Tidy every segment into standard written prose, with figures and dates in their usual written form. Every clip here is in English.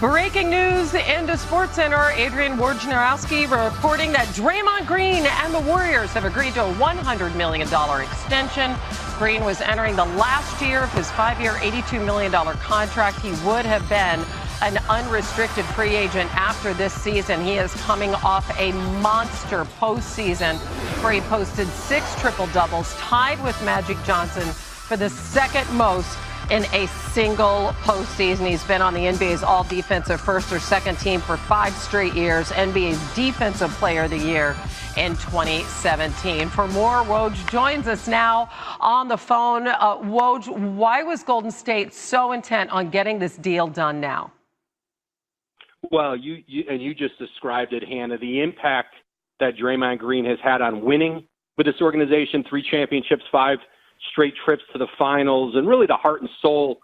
Breaking news into SportsCenter. Adrian Wojnarowski reporting that Draymond Green and the Warriors have agreed to a $100 million extension. Green was entering the last year of his 5-year, $82 million contract. He would have been an unrestricted free agent after this season. He is coming off a monster postseason where he posted 6 triple-doubles, tied with Magic Johnson for the second most in a single postseason. He's been on the NBA's all-defensive first or second team for 5 straight years, NBA's Defensive Player of the Year in 2017. For more, Woj joins us now on the phone. Woj, why was Golden State so intent on getting this deal done now? Well, you just described it, Hannah, the impact that Draymond Green has had on winning with this organization, 3 championships, 5 straight trips to the finals, and really the heart and soul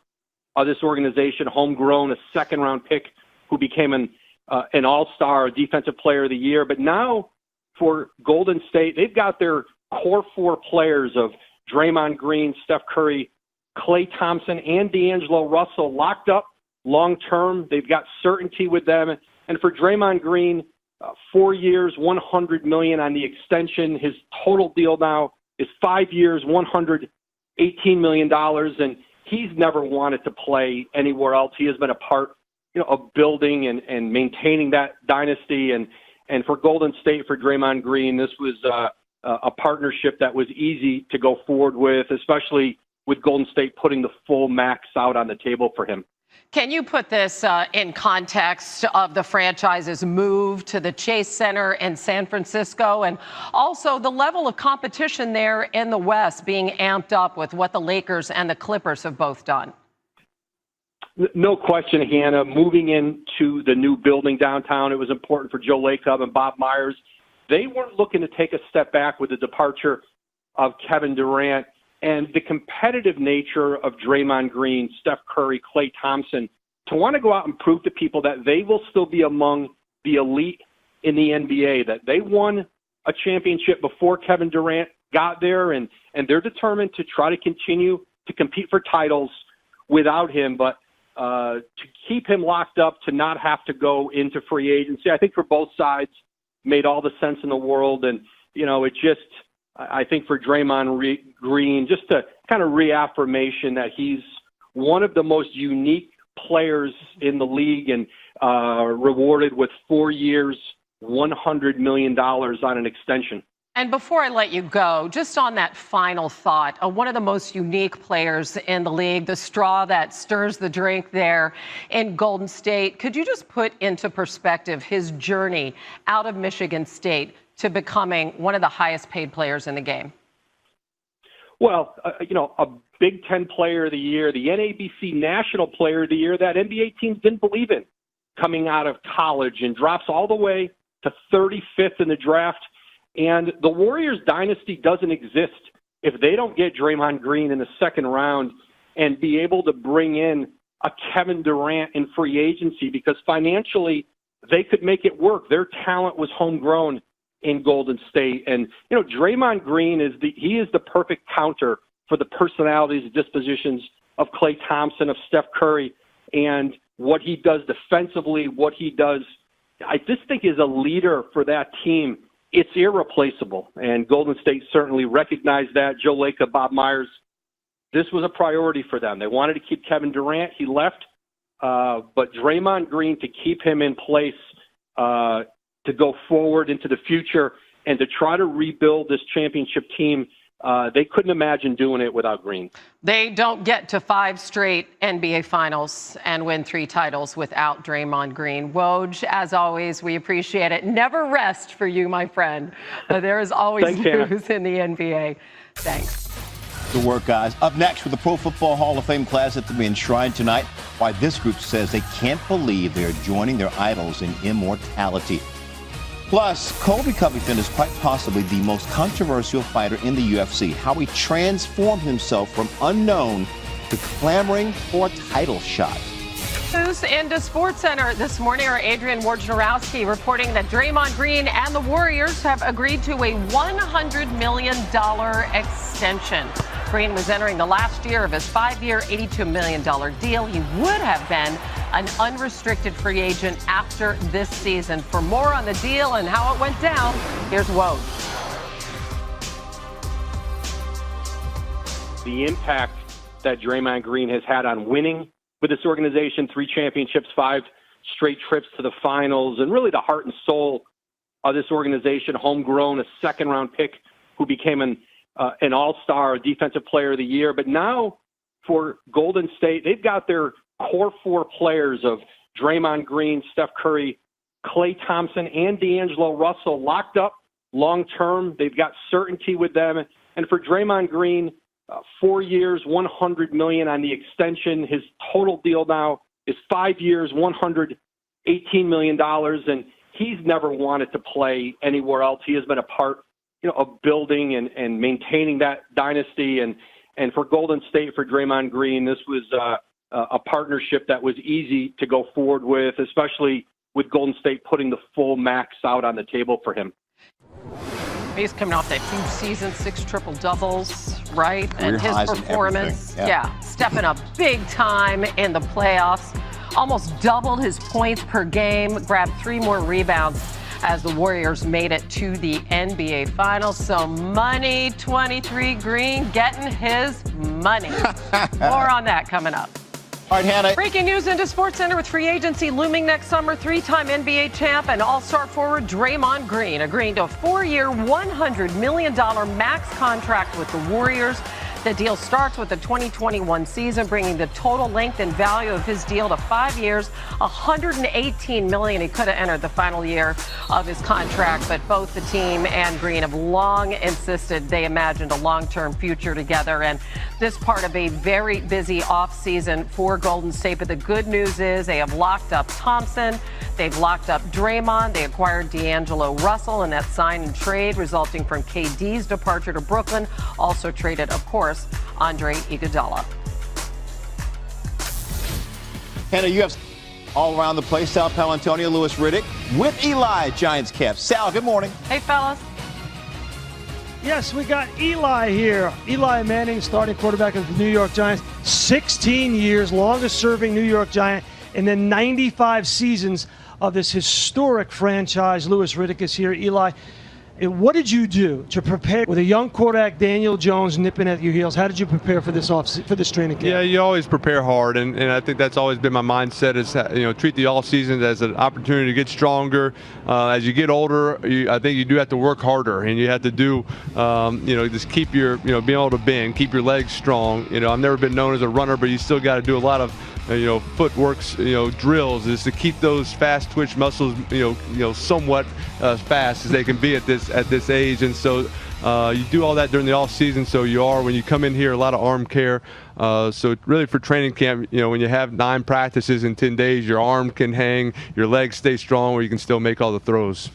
of this organization, homegrown, a second-round pick who became an all-star, a defensive player of the year. But now for Golden State, they've got their core 4 players of Draymond Green, Steph Curry, Klay Thompson, and D'Angelo Russell locked up long-term. They've got certainty with them. And for Draymond Green, 4 years, $100 million on the extension. His total deal now is 5 years, $118 million, and he's never wanted to play anywhere else. He has been a part, of building and maintaining that dynasty. And for Golden State, for Draymond Green, this was a partnership that was easy to go forward with, especially with Golden State putting the full max out on the table for him. Can you put this in context of the franchise's move to the Chase Center in San Francisco, and also the level of competition there in the West being amped up with what the Lakers and the Clippers have both done? No question, Hannah. Moving into the new building downtown, it was important for Joe Lacob and Bob Myers. They weren't looking to take a step back with the departure of Kevin Durant. And the competitive nature of Draymond Green, Steph Curry, Klay Thompson, to want to go out and prove to people that they will still be among the elite in the NBA, that they won a championship before Kevin Durant got there, and they're determined to try to continue to compete for titles without him, but to keep him locked up, to not have to go into free agency, I think for both sides made all the sense in the world. And, it just, I think for Draymond Green, just a kind of reaffirmation that he's one of the most unique players in the league, and rewarded with 4 years, $100 million on an extension. And before I let you go, just on that final thought, one of the most unique players in the league, the straw that stirs the drink there in Golden State, could you just put into perspective his journey out of Michigan State to becoming one of the highest paid players in the game? Well, a Big Ten Player of the Year, the NABC National Player of the Year that NBA teams didn't believe in coming out of college, and drops all the way to 35th in the draft. And the Warriors dynasty doesn't exist if they don't get Draymond Green in the second round and be able to bring in a Kevin Durant in free agency, because financially they could make it work. Their talent was homegrown in Golden State. And, Draymond Green is the perfect counter for the personalities and dispositions of Klay Thompson, of Steph Curry, and what he does defensively, what he does, I just think, is a leader for that team. It's irreplaceable. And Golden State certainly recognized that. Joe Lacob, Bob Myers, this was a priority for them. They wanted to keep Kevin Durant. He left. But Draymond Green, to keep him in place, to go forward into the future and to try to rebuild this championship team, they couldn't imagine doing it without Green. They don't get to 5 straight NBA Finals and win 3 titles without Draymond Green. Woj, as always, we appreciate it. Never rest for you, my friend. There is always news in the NBA. Thanks. Good work, guys. Up next, with the Pro Football Hall of Fame class at to be enshrined tonight, why this group says they can't believe they are joining their idols in immortality. Plus, Colby Covington is quite possibly the most controversial fighter in the UFC. How he transformed himself from unknown to clamoring for a title shot. News into SportsCenter this morning are Adrian Wojnarowski reporting that Draymond Green and the Warriors have agreed to a $100 million extension. Green was entering the last year of his 5-year, $82 million deal. He would have been an unrestricted free agent after this season. For more on the deal and how it went down, here's Woj. The impact that Draymond Green has had on winning with this organization, 3 championships, 5 straight trips to the finals, and really the heart and soul of this organization, homegrown, a second-round pick who became an all-star, a defensive player of the year. But now for Golden State, they've got their core 4 players of Draymond Green, Steph Curry, Klay Thompson, and D'Angelo Russell locked up long-term. They've got certainty with them. And for Draymond Green, 4 years, $100 million on the extension. His total deal now is 5 years, $118 million. And he's never wanted to play anywhere else. He has been a part, of building and maintaining that dynasty. And for Golden State, for Draymond Green, this was a partnership that was easy to go forward with, especially with Golden State putting the full max out on the table for him. He's coming off that huge season, 6 triple-doubles, right? And his performance, stepping up big time in the playoffs. Almost doubled his points per game, grabbed 3 more rebounds as the Warriors made it to the NBA Finals. So money, 23 Green getting his money. More on that coming up. All right, Hannah. Breaking news into SportsCenter with free agency looming next summer. 3-time NBA champ and all-star forward Draymond Green agreeing to a 4-year, $100 million max contract with the Warriors. The deal starts with the 2021 season, bringing the total length and value of his deal to 5 years, $118 million. He could have entered the final year of his contract, but both the team and Green have long insisted they imagined a long-term future together. And this part of a very busy offseason for Golden State. But the good news is they have locked up Thompson. They've locked up Draymond. They acquired D'Angelo Russell in that sign and trade resulting from KD's departure to Brooklyn. Also traded, of course, Andre Iguodala. Hannah, you have all around the place. Sal Paolantonio, Louis Riddick with Eli, Giants Cap. Sal, good morning. Hey, fellas. Yes, we got Eli here. Eli Manning, starting quarterback of the New York Giants. 16 years, longest-serving New York Giant, and then 95 seasons of this historic franchise. Louis Riddick is here. Eli, what did you do to prepare with a young quarterback, Daniel Jones, nipping at your heels? How did you prepare for this training camp? Yeah, you always prepare hard, and I think that's always been my mindset is, treat the off season as an opportunity to get stronger. As you get older, I think you do have to work harder, and you have to do, just keep your, being able to bend, keep your legs strong. I've never been known as a runner, but you still got to do a lot of footworks, drills, is to keep those fast twitch muscles, somewhat fast as they can be at this age. And so you do all that during the off season. So when you come in here, a lot of arm care. So really for training camp, when you have 9 practices in 10 days, your arm can hang, your legs stay strong, where you can still make all the throws.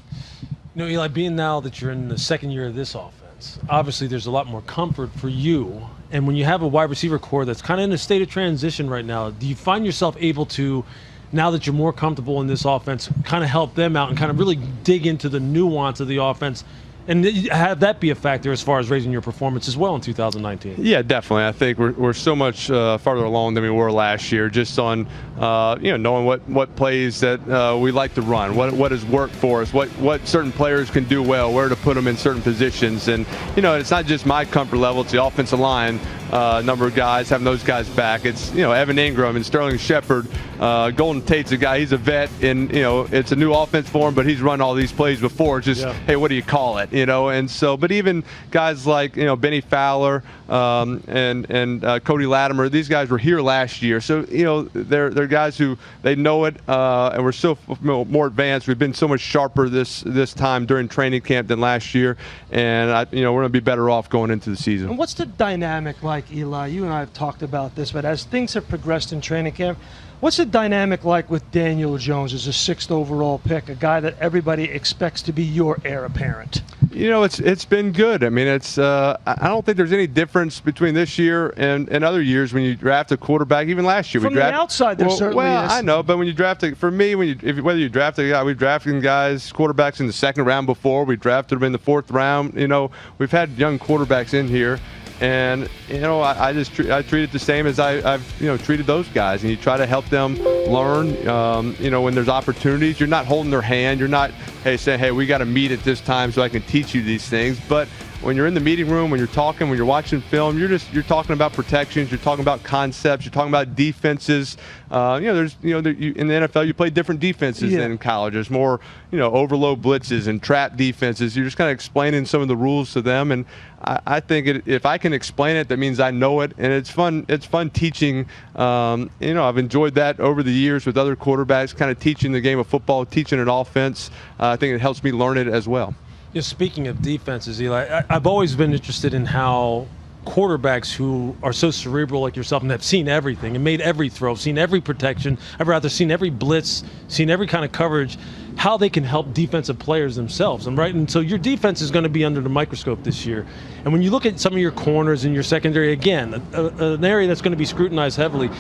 Eli, being now that you're in the second year of this offense, obviously there's a lot more comfort for you. And when you have a wide receiver core that's kind of in a state of transition right now, do you find yourself able to, now that you're more comfortable in this offense, kind of help them out and kind of really dig into the nuance of the offense and have that be a factor as far as raising your performance as well in 2019? Yeah, definitely. I think we're so much farther along than we were last year, just on knowing what plays that we like to run, what has worked for us, what certain players can do well, where to put them in certain positions. And it's not just my comfort level; it's the offensive line number of guys, having those guys back. It's Evan Ingram and Sterling Shepard. Golden Tate's a guy; he's a vet, and it's a new offense for him, but he's run all these plays before. It's just hey, what do you call it? And so, but even guys like Benny Fowler and Cody Latimer, these guys were here last year, so they're guys who they know it, and we're so more advanced. We've been so much sharper this time during training camp than last year, and we're going to be better off going into the season. And what's the dynamic like, Eli? You and I have talked about this, but as things have progressed in training camp, what's the dynamic like with Daniel Jones as a 6th overall pick, a guy that everybody expects to be your heir apparent? It's been good. I mean, I don't think there's any difference between this year and other years when you draft a quarterback. Even last year, from the outside, there certainly is. I know, but when you draft for me, whether you draft a guy, we've drafted guys, quarterbacks in the 2nd round before. We drafted them in the 4th round. We've had young quarterbacks in here. And I treat it the same as I've treated those guys, and you try to help them learn. When there's opportunities, you're not holding their hand. You're not saying, hey, we got to meet at this time so I can teach you these things. But when you're in the meeting room, when you're talking, when you're watching film, you're talking about protections, you're talking about concepts, you're talking about defenses. In the NFL, you play different defenses than in college. There's more, overload blitzes and trap defenses. You're just kind of explaining some of the rules to them, and I think if I can explain it, that means I know it, and it's fun. It's fun teaching. I've enjoyed that over the years with other quarterbacks, kind of teaching the game of football, teaching an offense. I think it helps me learn it as well. Speaking of defenses, Eli, I've always been interested in how quarterbacks who are so cerebral like yourself and have seen everything and made every throw, seen every protection, I've rather seen every blitz, seen every kind of coverage, how they can help defensive players themselves. And so your defense is going to be under the microscope this year. And when you look at some of your corners and your secondary, again, an area that's going to be scrutinized heavily,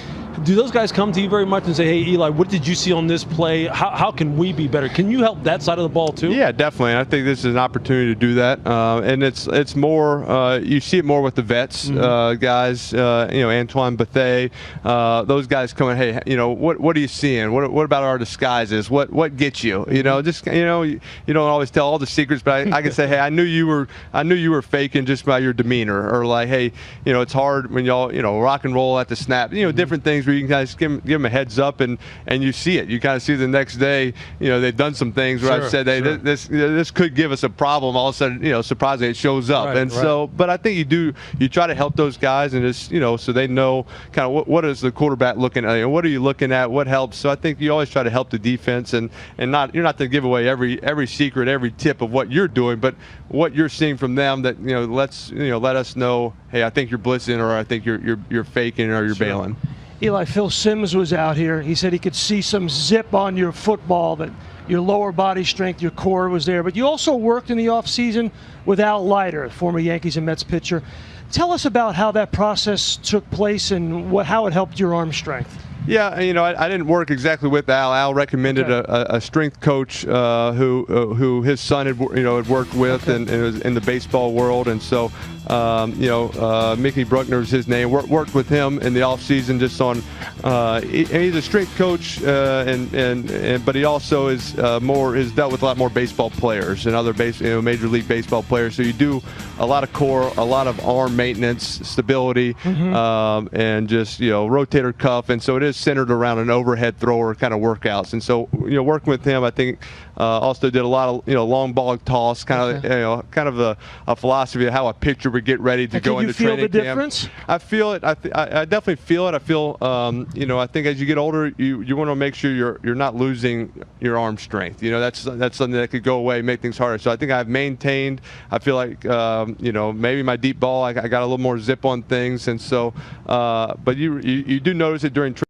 do those guys come to you very much and say, hey, Eli, what did you see on this play? How can we be better? Can you help that side of the ball too? Yeah, definitely. I think this is an opportunity to do that. And it's more, you see it more with the vets, guys, Antoine Bethea, those guys coming, hey, what are you seeing? What about our disguises? What gets you? You don't always tell all the secrets, but I can say, hey, I knew you were faking just by your demeanor, or like, hey, it's hard when y'all, rock and roll at the snap, different things where you can kind of give them a heads up, and you see it. You kind of see the next day, they've done some things where I've said, hey, this could give us a problem. All of a sudden, surprisingly, it shows up. But I think you try to help those guys, and just, so they know kind of what is the quarterback looking at, what are you looking at, what helps. So I think you always try to help the defense, and you're not to give away every secret, every tip of what you're doing, but what you're seeing from them that let us know, hey, I think you're blitzing, or I think you're faking, or you're bailing. Eli, Phil Simms was out here. He said he could see some zip on your football, that your lower body strength, your core was there. But you also worked in the offseason with Al Leiter, former Yankees and Mets pitcher. Tell us about how that process took place and how it helped your arm strength. Yeah, I didn't work exactly with Al. Al recommended a strength coach who his son had worked with and was in the baseball world, and so Mickey Bruckner is his name. Worked with him in the off season just on. He's a strength coach, but he also is dealt with a lot more baseball players and other Major League Baseball players. So you do a lot of core, a lot of arm maintenance, stability, and just rotator cuff, and so it is centered around an overhead thrower kind of workouts. And so working with him, I think also did a lot of long ball toss, kind of a philosophy of how a pitcher would get ready to go into training camp. Do you feel the difference? I feel it. I definitely feel it. I feel I think as you get older, you want to make sure you're not losing your arm strength. That's something that could go away, make things harder. So I think I've maintained. I feel like maybe my deep ball, I got a little more zip on things, and so but you do notice it during training.